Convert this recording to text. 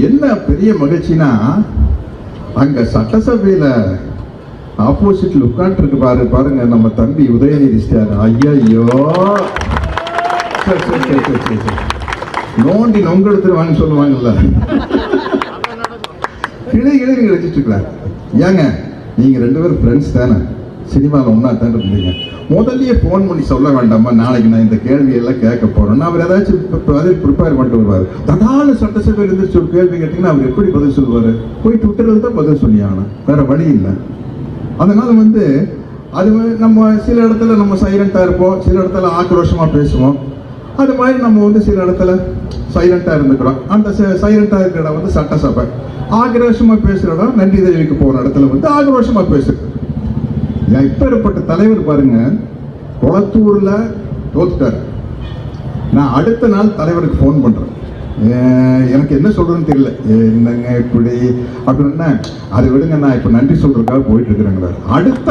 என்ன பெரிய மகிழ்ச்சினா, அங்க சட்டசபையில ஆப்போசிட்ல உட்காந்துருக்கு பாருங்க நம்ம தம்பி உதயநிதி ஸ்டாலின். ஐயோ, நோண்டி நொங்க எடுத்துருவான்னு சொல்லுவாங்கல்ல, கிளை நீங்க வச்சுட்டு இருக்கிறார். ஏங்க, நீங்க 2 பேரும் ஃப்ரெண்ட்ஸ் தானே, சினிமாவில் ஒன்னா தான் இருந்தீங்க, முதல்லயே ஃபோன் பண்ணி சொல்ல வேண்டாமா, நாளைக்கு நான் இந்த கேள்வியெல்லாம் கேட்க போறேன். அவர் ஏதாச்சும் ப்ரிப்பேர் பண்ணிட்டு வருவார். தடான சட்டசபையில் இருந்து ஒரு கேள்வி கேட்டீங்கன்னா அவர் எப்படி பதில் சொல்லுவார்? போய் ட்விட்டரில் தான் பதில் சொல்லி ஆகணும், வேற வழி இல்லை. அதனால அது நம்ம சில இடத்துல நம்ம சைலண்டா இருப்போம், சில இடத்துல ஆக்ரோஷமா பேசுவோம். அது மாதிரி நம்ம சில இடத்துல சைலண்டா இருந்துக்கிறோம். அந்த சைலண்டா இருக்கிற இடம் சட்டசபை. ஆக்ரோஷமா பேசுற இடம் நன்றி தெரிவிக்க போற இடத்துல ஆக்ரோஷமா பேசுறது. இப்பேற்பட்ட தலைவர் பாருங்க, கொளத்தூர்ல தோத்துட்டார். நான் அடுத்த நாள் தலைவருக்கு போன் பண்றேன். எனக்கு என்ன சொல்றதுன்னு தெரியல, என்னங்க இப்படி அப்படின்னா, அதை விடுங்க, நான் இப்ப நன்றி சொல்றதுக்காக போயிட்டு இருக்கிறேங்க. அடுத்த